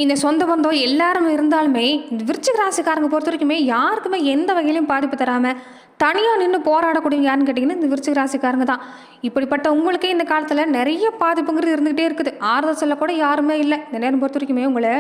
இந்த சொந்த பந்தம் எல்லாரும் இருந்தாலுமே, இந்த விருச்சிக ராசிக்காரங்க பொறுத்தவரைக்குமே யாருக்குமே எந்த வகையிலும் பாதிப்பு தராம, தனியா நின்னு போராடக்கூடியவங்க யாருன்னு கேட்டீங்கன்னா, இந்த விருச்சிக ராசிக்காரங்க தான். இப்படிப்பட்ட உங்களுக்கே இந்த காலத்துல நெறைய பாதிப்புங்கிறது இருந்துகிட்டே இருக்குது. ஆறுதல் சொல்லக்கூட யாருமே இல்ல. இந்த நேரம் பொறுத்தவரைக்குமே உங்கள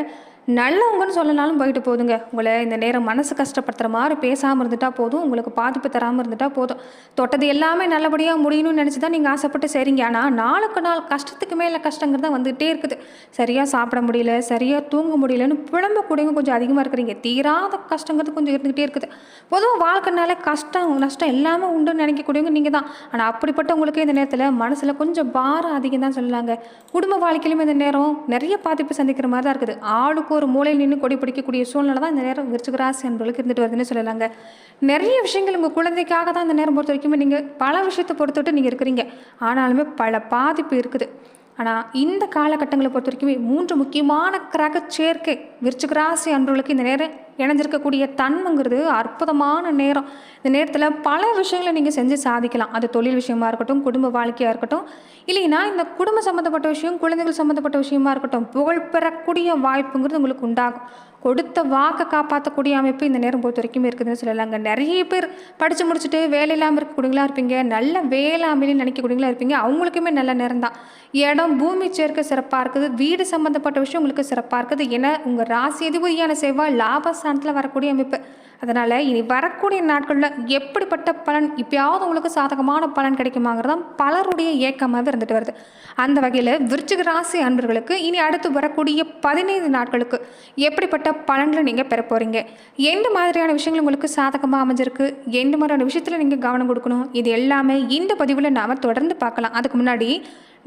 நல்லவங்கன்னு சொல்லனாலும் போயிட்டு போதுங்க. உங்கள இந்த நேரம் மனசு கஷ்டப்படுத்துற மாரி பேசாம இருந்துட்டா போதும். உங்களுக்கு பாதிப்பு தராம இருந்துட்டா போதும். தொட்டது எல்லாமே நல்லபடியா முடியணும்னு நெனச்சு தான் நீங்க ஆசைப்பட்டு செய்றீங்க. ஆனா, நாளுக்கு நாள் கஷ்டத்துக்கு மேல கஷ்டங்கிறது தான் வந்துட்டே இருக்குது. சரியா சாப்பிட முடியல, சரியா தூங்க முடியலன்னு புலம்பக்கூடியவங்க கொஞ்சம் அதிகமா இருக்கிறீங்க. தீராத கஷ்டங்கிறது கொஞ்சம் இருந்துகிட்டே இருக்குது. பொதுவா வாழ்க்கைனாலே கஷ்டம், நஷ்டம் எல்லாமே உண்டுன்னு நெனைக்கக்கூடியவங்க நீங்க தான். ஆனா, அப்படிப்பட்டவங்களுக்கு இந்த நேரத்துல மனசுல கொஞ்சம் பாரம் அதிகம் தான் சொல்லலாங்க. குடும்ப வாழ்க்கையிலும் இந்த நேரம் நெறைய பாதிப்பு சந்திக்கிற மாரி தான் இருக்குது. ஆளுக்கு ஒரு மூலையில் நின்னு கொடி பிடிக்கக்கூடிய சூழ்நிலை தான் இந்த நேரம் விருச்சிக ராசி அன்பர்களுக்கு இருந்துட்டு வருதுன்னு சொல்லலாங்க. நெறைய விஷயங்கள் உங்க குழந்தைக்காக தான் இந்த நேரம் பொறுத்தவரைக்குமே நீங்க பல விஷயத்த பொறுத்துட்டு நீங்க இருக்கிறீங்க. ஆனாலுமே பல பாதிப்பு இருக்குது. ஆனா, இந்த காலகட்டங்கள பொறுத்தவரைக்குமே 3 முக்கியமான கிரக சேர்க்கை விருச்சிக ராசி அன்பர்களுக்கு இந்த நேரம் இணைஞ்சிருக்கக்கூடிய தன்மைங்கிறது அற்புதமான நேரம். இந்த நேரத்துல பல விஷயங்கள நீங்க செஞ்சு சாதிக்கலாம். அது தொழில் விஷயமா இருக்கட்டும், குடும்ப வாழ்க்கையா இருக்கட்டும், இல்லைன்னா இந்த குடும்ப சம்மந்தப்பட்ட விஷயம், குழந்தைகள் சம்மந்தப்பட்ட விஷயமா இருக்கட்டும், புகழ் பெறக்கூடிய வாய்ப்புங்கிறது உங்களுக்கு உண்டாகும். கொடுத்த வாக்க காப்பாத்தக்கூடிய அமைப்பு இந்த நேரம் பொறுத்தவரைக்குமே இருக்குதுன்னு சொல்லலாங்க. நெறைய பேர் படிச்சு முடிச்சுட்டு வேலை இல்லாம இருக்கக்கூடியவங்களா இருப்பீங்க. நல்ல வேலை அமையலன்னு நினைக்கக்கூடியவங்களா இருப்பீங்க. அவங்களுக்குமே நல்ல நேரம் தான். இடம், பூமி சேர்க்கை சிறப்பா இருக்குது. வீடு சம்மந்தப்பட்ட விஷயம் உங்களுக்கு சிறப்பா இருக்குது. ஏன்னா, உங்க ராசி அதிபதியான செவ்வாய் லாபஸ்தானத்துல வரக்கூடிய அமைப்பு. அதனால இனி வரக்கூடிய நாட்கள்ல எப்படிப்பட்ட பலன் இப்பயாவது உங்களுக்கு சாதகமான பலன் கிடைக்குமாங்கிறது தான் பலருடைய ஏக்கமாவே இருந்துட்டு வருது. அந்த வகையில விருச்சிக ராசி அன்பர்களுக்கு இனி அடுத்து வரக்கூடிய 15 நாட்களுக்கு எப்படிப்பட்ட பலன்களை நீங்க பெற போறீங்க? எந்த மாதிரியான விஷயங்கள் உங்களுக்கு சாதகமா அமைஞ்சிருக்கு? எந்த மாதிரியான விஷயத்துல நீங்க கவனம் கொடுக்கணும்? இது எல்லாமே இந்த பதிவுல நாம தொடர்ந்து பார்க்கலாம். அதுக்கு முன்னாடி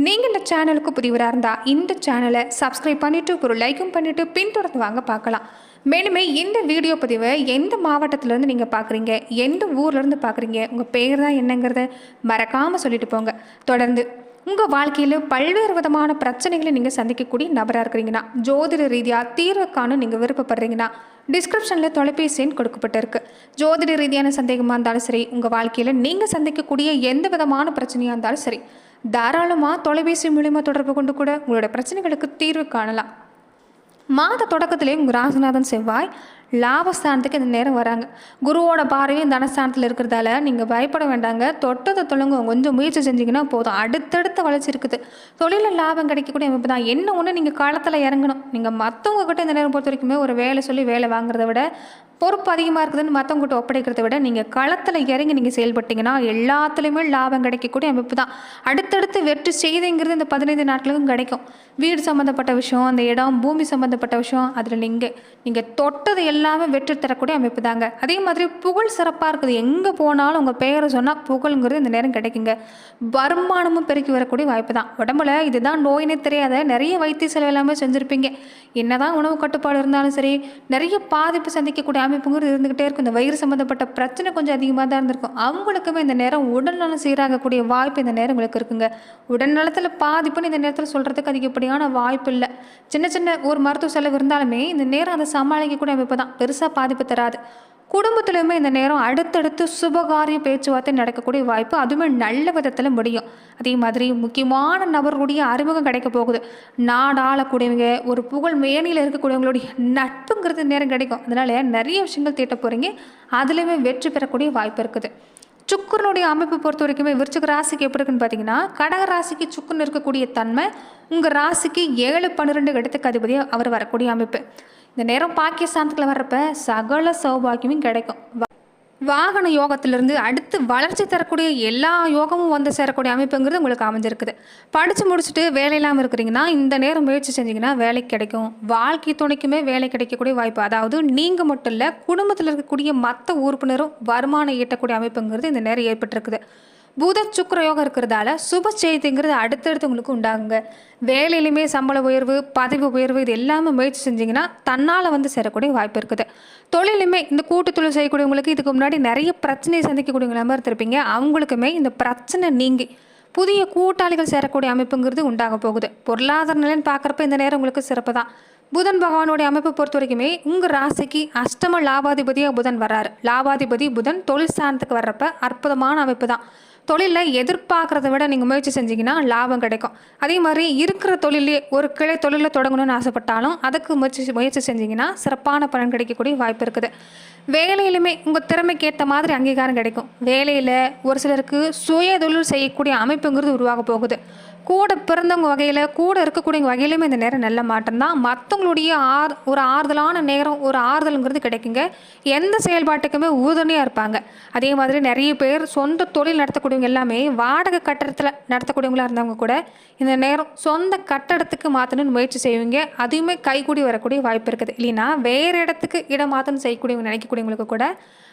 நீங்க இந்த சேனலுக்கு புதியவராக இருந்தா இந்த சேனலை சப்ஸ்கிரைப் பண்ணிட்டு ஒரு லைக்கும் பண்ணிட்டு பின்தொடர்ந்து வாங்க பார்க்கலாம். மேலுமே இந்த வீடியோ பதிவை எந்த மாவட்டத்திலேருந்து நீங்கள் பார்க்குறீங்க, எந்த ஊர்லேருந்து பார்க்குறீங்க, உங்கள் பேர் தான் என்னங்கிறத மறக்காமல் சொல்லிட்டு போங்க. தொடர்ந்து உங்கள் வாழ்க்கையில் பல்வேறு விதமான பிரச்சனைகளை நீங்கள் சந்திக்கக்கூடிய நபராக இருக்கிறீங்கன்னா, ஜோதிட ரீதியாக தீர்வு காண நீங்கள் விருப்பப்படுறீங்கன்னா, டிஸ்கிரிப்ஷனில் தொலைபேசி எண் கொடுக்கப்பட்டிருக்கு. ஜோதிட ரீதியான சந்தேகமாக இருந்தாலும் சரி, உங்கள் வாழ்க்கையில் நீங்கள் சந்திக்கக்கூடிய எந்த விதமான பிரச்சனையாக இருந்தாலும் சரி, தாராளமாக தொலைபேசி மூலிமா தொடர்பு கொண்டு கூட உங்களோட பிரச்சனைகளுக்கு தீர்வு காணலாம். மாத தொடக்கத்திலே உங்கள் ராசிநாதன் செவ்வாய் லாபஸ்தானத்துக்கு இந்த நேரம் வராங்க. குருவோட பார்வையும் தனஸ்தானத்தில் இருக்கிறதால நீங்கள் பயப்பட வேண்டாங்க. தொட்டதை தொழுங்க, கொஞ்சம் முயற்சி செஞ்சீங்கன்னா போதும். அடுத்தடுத்த வளர்ச்சி இருக்குது. தொழிலில் லாபம் கிடைக்கக்கூடிய அமைப்பு தான். என்ன ஒன்று நீங்கள் களத்தில் இறங்கணும். நீங்கள் மற்றவங்க கிட்ட இந்த நேரம் பொறுத்த வரைக்குமே ஒரு வேலை சொல்லி வேலை வாங்குறத விட, பொறுப்பு அதிகமாக இருக்குதுன்னு மற்றவங்ககிட்ட ஒப்படைக்கிறத விட நீங்கள் களத்தில் இறங்கி நீங்கள் செயல்பட்டீங்கன்னா எல்லாத்துலேயுமே லாபம் கிடைக்கக்கூடிய அமைப்பு தான். அடுத்தடுத்து வெற்றி செய்திங்கிறது இந்த 15 நாட்களுக்கும் கிடைக்கும். வீடு சம்மந்தப்பட்ட விஷயம், அந்த இடம், பூமி சம்மந்தப்பட்ட விஷயம், அதில் நீங்கள் தொட்டது எல்லாமே வெற்றி தரக்கூடிய அமைப்பு தாங்க. அதே மாதிரி புகழ் சிறப்பாக இருக்குது. எங்கே போனாலும் உங்கள் பெயரை சொன்னால் புகழுங்கிறது இந்த நேரம் கிடைக்குங்க. வருமானமும் பெருக்கி வரக்கூடிய வாய்ப்பு தான். உடம்புல இதுதான் நோயினே தெரியாத நிறைய வைத்திய செலவு எல்லாமே செஞ்சுருப்பீங்க. என்னதான் உணவு கட்டுப்பாடு இருந்தாலும் சரி, நிறைய பாதிப்பு சந்திக்கக்கூடிய அமைப்புங்கிறது இருந்துகிட்டே இருக்கும். இந்த வயிறு சம்மந்தப்பட்ட பிரச்சனை கொஞ்சம் அதிகமாக தான் இருந்திருக்கும். அவங்களுக்குமே இந்த நேரம் உடல்நலம் சீராகக்கூடிய வாய்ப்பு இந்த நேரம் உங்களுக்கு இருக்குங்க. உடல்நலத்தில் பாதிப்புன்னு இந்த நேரத்தில் சொல்கிறதுக்கு அதிகப்படியான வாய்ப்பு இல்லை. சின்ன சின்ன ஒரு மருத்துவ செலவு இருந்தாலுமே இந்த நேரம் அதை சமாளிக்கக்கூடிய அமைப்பு தான். பெருசாக பாதிப்பு தராது. குடும்பத்திலுமே இந்த நேரம் அடுத்தடுத்து சுபகாரிய பேச்சுவார்த்தை நடக்கக்கூடிய வாய்ப்பு, அதுவுமே நல்ல விதத்தில் முடியும். அதே மாதிரி முக்கியமான நபர்களுடைய அறிமுகம் கிடைக்க போகுது. நாடாளக்கூடியவங்க, ஒரு புகழ் மேனியில் இருக்கக்கூடியவங்களுடைய நட்புங்கிறது நேரம் கிடைக்கும். அதனால நிறைய விஷயங்கள் தீட்ட போகிறீங்க. அதுலேயுமே வெற்றி பெறக்கூடிய வாய்ப்பு இருக்குது. சுக்கரனுடைய அமைப்பு பொறுத்த வரைக்குமே விருச்சிக ராசிக்கு எப்படி இருக்குன்னு பார்த்தீங்கன்னா, கடக ராசிக்கு சுக்கரன் இருக்கக்கூடிய தன்மை உங்கள் ராசிக்கு 7, 12 இடத்துக்கு அதிபதியாக அவர் வரக்கூடிய அமைப்பு. இந்த நேரம் பாக்கியஸ்தானத்துக்குள்ள வர்றப்ப சகல சௌபாகியமும் கிடைக்கும். வாகன யோகத்திலிருந்து அடுத்து வளர்ச்சி தரக்கூடிய எல்லா யோகமும் வந்து சேரக்கூடிய அமைப்புங்கிறது உங்களுக்கு அமைஞ்சிருக்குது. படித்து முடிச்சுட்டு வேலை இல்லாமல் இருக்கிறீங்கன்னா இந்த நேரம் முயற்சி செஞ்சீங்கன்னா வேலை கிடைக்கும். வாழ்க்கை துணைக்குமே வேலை கிடைக்கக்கூடிய வாய்ப்பு. அதாவது நீங்கள் மட்டும் இல்லை, குடும்பத்தில் இருக்கக்கூடிய மற்ற உறுப்பினரும் வருமானம் ஈட்டக்கூடிய அமைப்புங்கிறது இந்த நேரம் ஏற்பட்டிருக்குது. புத சுக்கிர யோகம் இருக்கிறதால சுப செய்திங்கிறது அடுத்தடுத்து உங்களுக்கு உண்டாகுங்க. வேலையிலுமே சம்பள உயர்வு, பதவி உயர்வு, இது எல்லாமே முயற்சி செஞ்சிங்கன்னா தன்னால் வந்து சேரக்கூடிய வாய்ப்பு இருக்குது. தொழிலுமே இந்த கூட்டு தொழில் செய்யக்கூடியவங்களுக்கு இதுக்கு முன்னாடி நிறைய பிரச்சனையை சந்திக்கக்கூடியவங்க மாதிரி இருந்திருப்பீங்க. அவங்களுக்குமே இந்த பிரச்சனை நீங்கி புதிய கூட்டாளிகள் சேரக்கூடிய அமைப்புங்கிறது உண்டாக போகுது. பொருளாதார நிலைன்னு பார்க்குறப்ப இந்த நேரம் உங்களுக்கு சிறப்பு தான். புதன் பகவானுடைய அமைப்பை பொறுத்த வரைக்குமே உங்கள் ராசிக்கு அஷ்டம லாபாதிபதியாக புதன் வர்றாரு. லாபாதிபதி புதன் தொழில் ஸ்தானத்துக்கு வர்றப்ப அற்புதமான அமைப்பு தான். தொழிலில் எதிர்பார்க்குறத விட நீங்கள் முயற்சி செஞ்சீங்கன்னா லாபம் கிடைக்கும். அதே மாதிரி இருக்கிற தொழிலே ஒரு கிளை தொழிலில் தொடங்கணும்னு ஆசைப்பட்டாலும் அதுக்கு முயற்சி செஞ்சீங்கன்னா சிறப்பான பலன் கிடைக்கக்கூடிய வாய்ப்பு இருக்குது. வேலையிலுமே உங்கள் திறமைக்கு ஏற்ற மாதிரி அங்கீகாரம் கிடைக்கும். வேலையில் ஒரு சிலருக்கு சுய தொழில் செய்யக்கூடிய அமைப்புங்கிறது உருவாக போகுது. கூட பிறந்தவங்க வகையில் கூட இருக்கக்கூடியவங்க வகையிலுமே இந்த நேரம் நல்ல மாற்றம் தான். மற்றவங்களுடைய ஒரு ஆறுதலான நேரம், ஒரு ஆறுதலுங்கிறது கிடைக்குங்க. எந்த செயல்பாட்டுக்குமே உறுதுணையாக இருப்பாங்க. அதே மாதிரி நிறைய பேர் சொந்த தொழில் நடத்தக்கூடியவங்க எல்லாமே வாடகை கட்டடத்தில் நடத்தக்கூடியவங்களாக இருந்தவங்க கூட இந்த நேரம் சொந்த கட்டடத்துக்கு மாற்றணும்னு முயற்சி செய்வீங்க. அதுவுமே கைகூடி வரக்கூடிய வாய்ப்பு இருக்குது. இல்லைன்னா வேறு இடத்துக்கு இடம் மாற்றணும் செய்யக்கூடியவங்க நினைக்கக்கூடியவங்களுக்கு கூட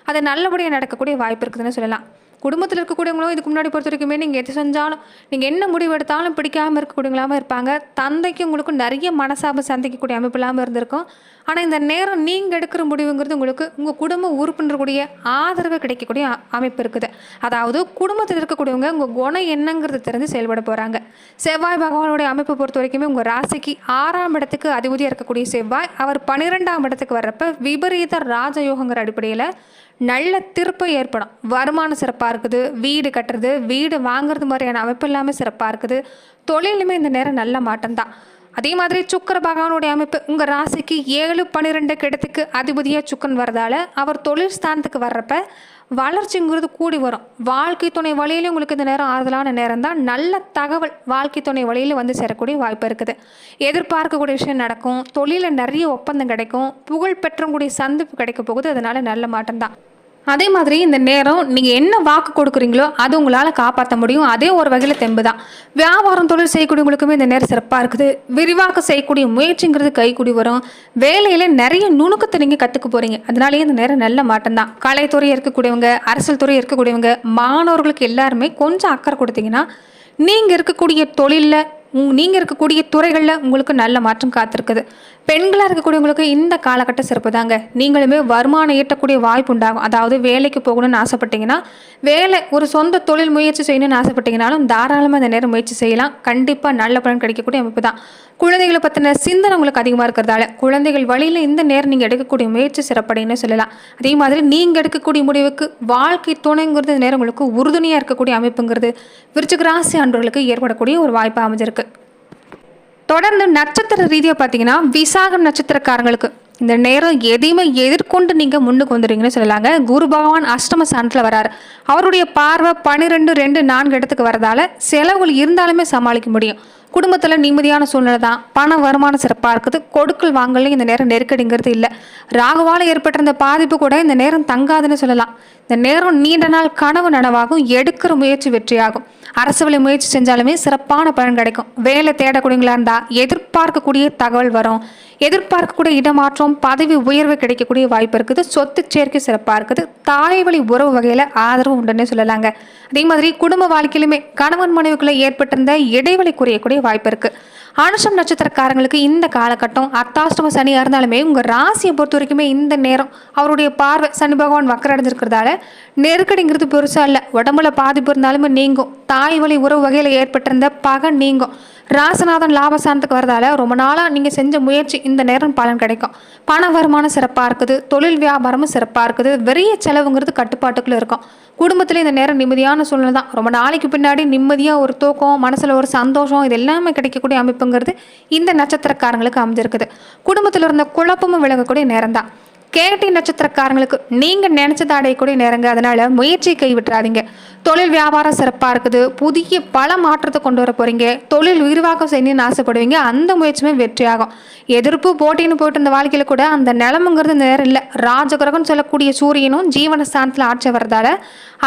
அது நல்லபடியாக நடக்கக்கூடிய வாய்ப்பு இருக்குதுன்னு சொல்லலாம். குடும்பத்தில் இருக்கக்கூடியவங்களும் இதுக்கு முன்னாடி பொறுத்த வரைக்குமே நீங்கள் எது செஞ்சாலும் நீங்கள் என்ன முடிவு எடுத்தாலும் பிடிக்காமல் இருக்கக்கூடியவங்களாமல் இருப்பாங்க. தந்தைக்கு உங்களுக்கு நிறைய மனசாபம் சந்திக்கக்கூடிய அமைப்பு இல்லாமல் இருந்திருக்கும். ஆனால் இந்த நேரம் நீங்கள் எடுக்கிற முடிவுங்கிறது உங்களுக்கு உங்கள் குடும்ப உறுப்பினர்களுடைய ஆதரவு கிடைக்கக்கூடிய அமைப்பு இருக்குது. அதாவது குடும்பத்தில் இருக்கக்கூடியவங்க உங்கள் குணம் என்னங்கிறது தெரிஞ்சு செயல்பட போகிறாங்க. செவ்வாய் பகவானுடைய அமைப்பை பொறுத்த வரைக்குமே உங்கள் ராசிக்கு 6ஆம் இடத்துக்கு அதிபதியாக இருக்கக்கூடிய செவ்வாய் அவர் 12ஆம் இடத்துக்கு வர்றப்ப விபரீத ராஜயோகங்கிற அடிப்படையில் நல்ல திருப்பம் ஏற்படும். வருமானம் சிறப்பாக இருக்குது. வீடு கட்டுறது, வீடு வாங்குறது மாதிரியான அமைப்பு எல்லாமே சிறப்பாக இருக்குது. தொழிலுமே இந்த நேரம் நல்ல மாற்றம் தான். அதே மாதிரி சுக்கிர பகவானுடைய அமைப்பு உங்கள் ராசிக்கு 7, 12 இடத்துக்கு அதிபதியாக சுக்கரன் வரதால அவர் தொழில் ஸ்தானத்துக்கு வர்றப்ப வளர்ச்சிங்கிறது கூடி வரும். வாழ்க்கை துணை வழியிலும் உங்களுக்கு இந்த நேரம் ஆறுதலான நேரம் தான். நல்ல தகவல் வாழ்க்கை துணை வழியில் வந்து சேரக்கூடிய வாய்ப்பு இருக்குது. எதிர்பார்க்கக்கூடிய விஷயம் நடக்கும். தொழிலில் நிறைய ஒப்பந்தம் கிடைக்கும். புகழ் பெற்றவங்களுடைய சந்திப்பு கிடைக்க போகுது. அதனால நல்ல மாற்றம் தான். அதே மாதிரி இந்த நேரம் நீங்கள் என்ன வாக்கு கொடுக்குறீங்களோ அது உங்களால் காப்பாற்ற முடியும். அதே ஒரு வகையில் தெம்பு தான். வியாபாரம் தொழில் செய்யக்கூடியவங்களுக்குமே இந்த நேரம் சிறப்பாக இருக்குது. விரிவாக்க செய்யக்கூடிய முயற்சிங்கிறது கைக்கூடி வரும். வேலையில் நிறைய நுணுக்கத்தை நீங்கள் கற்றுக்க போகிறீங்க. அதனாலேயே இந்த நேரம் நல்ல மாற்றம் தான். கலைத்துறை இருக்கக்கூடியவங்க, அரசியல் துறை இருக்கக்கூடியவங்க, மாணவர்களுக்கு எல்லாருமே கொஞ்சம் அக்கறை கொடுத்தீங்கன்னா நீங்கள் இருக்கக்கூடிய தொழிலில் நீங்கள் இருக்கக்கூடிய துறைகளில் உங்களுக்கு நல்ல மாற்றம் காத்திருக்குது. பெண்களாக இருக்கக்கூடியவங்களுக்கு இந்த காலகட்டம் சிறப்பு தாங்க. நீங்களுமே வருமானம் ஈட்டக்கூடிய வாய்ப்பு உண்டாகும். அதாவது வேலைக்கு போகணும்னு ஆசைப்பட்டீங்கன்னா, வேலை ஒரு சொந்த தொழில் முயற்சி செய்யணும்னு ஆசைப்பட்டீங்கனாலும் தாராளமாக இந்த நேரம் முயற்சி செய்யலாம். கண்டிப்பாக நல்ல பலன் கிடைக்கக்கூடிய அமைப்பு தான். குழந்தைகளை பற்றின சிந்தனை உங்களுக்கு அதிகமாக இருக்கிறதால குழந்தைகள் வழியில் இந்த நேரம் நீங்கள் எடுக்கக்கூடிய முயற்சி சிறப்படைன்னு சொல்லலாம். அதே மாதிரி நீங்கள் எடுக்கக்கூடிய முடிவுக்கு வாழ்க்கை துணைங்கிறது இந்த நேரம் உங்களுக்கு உறுதுணையாக இருக்கக்கூடிய அமைப்புங்கிறது விருச்சிக ராசி அன்பர்களுக்கு ஏற்படக்கூடிய ஒரு வாய்ப்பு அமைஞ்சிருக்கு. தொடர்ந்து நட்சத்திர ரீதியாக பார்த்தீங்கன்னா விசாகம் நட்சத்திரக்காரங்களுக்கு இந்த நேரம் எதையுமே எதிர்கொண்டு நீங்கள் முன்னுக்கு வந்துடுவீங்கன்னு சொல்லலாங்க. குரு பகவான் அஷ்டம ஸ்தானத்தில் வராரு. அவருடைய பார்வை 12, 2, 4 இடத்துக்கு வரதால செலவுகள் இருந்தாலுமே சமாளிக்க முடியும். குடும்பத்தில் நிம்மதியான சூழ்நிலை தான். பண வருமானம் சிறப்பாக இருக்குது. கொடுக்கல் வாங்கலையும் இந்த நேரம் நெருக்கடிங்கிறது இல்லை. ராகுவால் ஏற்பட்டிருந்த பாதிப்பு கூட இந்த நேரம் தங்காதுன்னு சொல்லலாம். இந்த நேரம் நீண்ட நாள் கனவு நனவாகும். எடுக்கிற முயற்சி வெற்றியாகும். அரசு வேலை முயற்சி செஞ்சாலுமே சிறப்பான பலன் கிடைக்கும். வேலை தேடக்கூடியவங்களா இருந்தால் எதிர்பார்க்கக்கூடிய தகவல் வரும். எதிர்பார்க்கக்கூடிய இடமாற்றம், பதவி உயர்வு கிடைக்கக்கூடிய வாய்ப்பு இருக்குது. சொத்து சேர்க்கை சிறப்பாக இருக்குது. தாய் வழி உறவு வகையில் ஆதரவு உண்டுன்னே சொல்லலாங்க. அதே மாதிரி குடும்ப வாழ்க்கையிலுமே கணவன் மனைவிக்குள்ளே ஏற்பட்டிருந்த இடைவெளி குறையக்கூடிய வாய்ப்பு இருக்குது. அனுஷம் நட்சத்திரக்காரங்களுக்கு இந்த காலகட்டம் அர்த்தாஷ்டம சனியாக இருந்தாலுமே உங்கள் ராசியை பொறுத்த வரைக்குமே இந்த நேரம் அவருடைய பார்வை சனி பகவான் வக்கர அடைஞ்சிருக்கிறதால நெருக்கடிங்கிறது பெருசாக இல்லை. உடம்புல பாதிப்பு இருந்தாலுமே நீங்கும். தாய் வழி உறவு வகையில் ஏற்பட்டிருந்த பகை நீங்கும். ராசநாதன் லாபஸ்தானத்துக்கு வரதால ரொம்ப நாளாக நீங்கள் செஞ்ச முயற்சி இந்த நேரம் பலன் கிடைக்கும். பண வருமானம் சிறப்பாக இருக்குது. தொழில் வியாபாரமும் சிறப்பாக இருக்குது. வெறிய செலவுங்கிறது கட்டுப்பாட்டுக்குள்ளே இருக்கும். குடும்பத்தில் இந்த நேரம் நிம்மதியான சூழ்நிலை தான். ரொம்ப நாளைக்கு பின்னாடி நிம்மதியாக ஒரு தூக்கம், மனசில் ஒரு சந்தோஷம், இது எல்லாமே கிடைக்கக்கூடிய அமைப்புங்கிறது இந்த நட்சத்திரக்காரங்களுக்கு அமைஞ்சிருக்குது. குடும்பத்தில் இருந்த குழப்பமும் விலகக்கூடிய நேரம் தான். கேட்டி நட்சத்திரக்காரங்களுக்கு நீங்கள் நினச்சதை அடையக்கூடிய நேரங்க. அதனால் முயற்சியை கைவிட்டுறாதீங்க. தொழில் வியாபாரம் சிறப்பாக இருக்குது. புதிய பல மாற்றத்தை கொண்டு வர போகிறீங்க. தொழில் விரிவாக்கம் செய்யணும்னு ஆசைப்படுவீங்க. அந்த முயற்சியுமே வெற்றியாகும். எதிர்ப்பு போட்டின்னு போயிட்டு இருந்த வாழ்க்கையில் கூட அந்த நிலமுங்கிறது நேரம் இல்லை. ராஜகிரகம்னு சொல்லக்கூடிய சூரியனும் ஜீவன ஸ்தானத்தில் ஆட்சி வர்றதால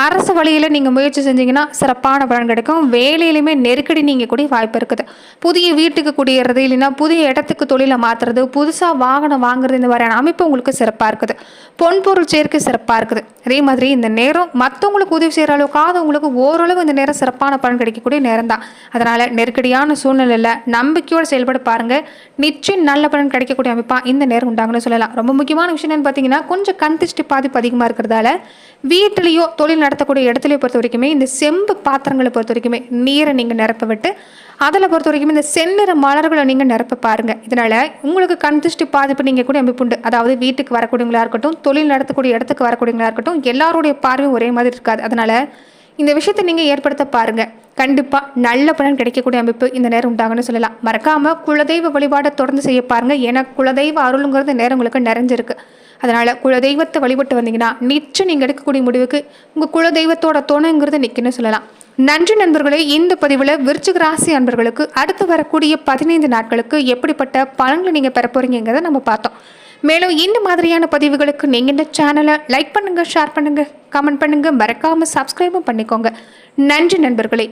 அரசு வழியில் நீங்கள் முயற்சி செஞ்சீங்கன்னா சிறப்பான பலன் கிடைக்கும். வேலையிலுமே நெருக்கடி நீங்கள் கூடிய வாய்ப்பு இருக்குது. புதிய வீட்டுக்கு குடியேறது, இல்லைன்னா புதிய இடத்துக்கு தொழிலை மாற்றுறது, புதுசாக வாகனம் வாங்குறது, இந்த மாதிரியான அமைப்பு உங்களுக்கு சிறப்பாக இருக்குது. பொன்பொருள் சேர்க்கை சிறப்பாக இருக்குது. அதே மாதிரி இந்த நேரம் மற்றவங்களுக்கு உதவி செய்கிற அளவுக்காக உங்களுக்கு ஓரளவு இந்த நேரம் சிறப்பான பலன் கிடைக்கக்கூடிய நேரம் தான். அதனால் நெருக்கடியான சூழ்நிலையில் நம்பிக்கையோடு செயல்பட பாருங்கள். நிச்சயம் நல்ல பலன் கிடைக்கக்கூடிய அமைப்பாக இந்த நேரம் உண்டாங்கன்னு சொல்லலாம். ரொம்ப முக்கியமான விஷயம் என்னன்னு பார்த்தீங்கன்னா, கொஞ்சம் கண் திருஷ்டி பாதிப்பு அதிகமாக இருக்கிறதால வீட்டிலையோ தொழில் நடத்தக்கூடிய இடத்துலையோ பொறுத்த வரைக்குமே இந்த செம்பு பாத்திரங்களை பொறுத்த வரைக்குமே நீரை நீங்கள் நிரப்ப விட்டு அதில் பொறுத்த வரைக்கும் இந்த செந்நிற மலர்களை நீங்கள் நிரப்ப பாருங்கள். இதனால் உங்களுக்கு கண் திருஷ்டி பாதிப்பு நீங்கள் கூட அமைப்பு உண்டு. அதாவது வீட்டுக்கு வரக்கூடியவங்களா இருக்கட்டும், தொழில் நடத்தக்கூடிய இடத்துக்கு வரக்கூடியவங்களா இருக்கட்டும், எல்லாருடைய பார்வையும் ஒரே மாதிரி இருக்காது. அதனால் இந்த விஷயத்தை நீங்கள் ஏற்படுத்த பாருங்கள். கண்டிப்பாக நல்ல பலன் கிடைக்கக்கூடிய அமைப்பு இந்த நேரம் உண்டாகுன்னு சொல்லலாம். மறக்காமல் குலதெய்வ வழிபாடை தொடர்ந்து செய்ய பாருங்கள். ஏன்னா குலதெய்வ அருளுங்கிறது நேரம் உங்களுக்கு நிறைஞ்சிருக்கு. அதனால் குலதெய்வத்தை வழிபட்டு வந்தீங்கன்னா நிச்சயம் நீங்கள் எடுக்கக்கூடிய முடிவுக்கு உங்கள் குலதெய்வத்தோட துணைங்கிறது நிற்குன்னு சொல்லலாம். நன்றி நண்பர்களே. இந்த பதிவில் விருச்சிக ராசி அன்பர்களுக்கு அடுத்து வரக்கூடிய 15 நாட்களுக்கு எப்படிப்பட்ட பலன்களை நீங்கள் பெற போறீங்கிறத நம்ம பார்த்தோம். மேலும் இந்த மாதிரியான பதிவுகளுக்கு நீங்கள் இந்த சேனலை லைக் பண்ணுங்கள், ஷேர் பண்ணுங்கள், கமெண்ட் பண்ணுங்கள், மறக்காமல் சப்ஸ்கிரைபும் பண்ணிக்கோங்க. நன்றி நண்பர்களே.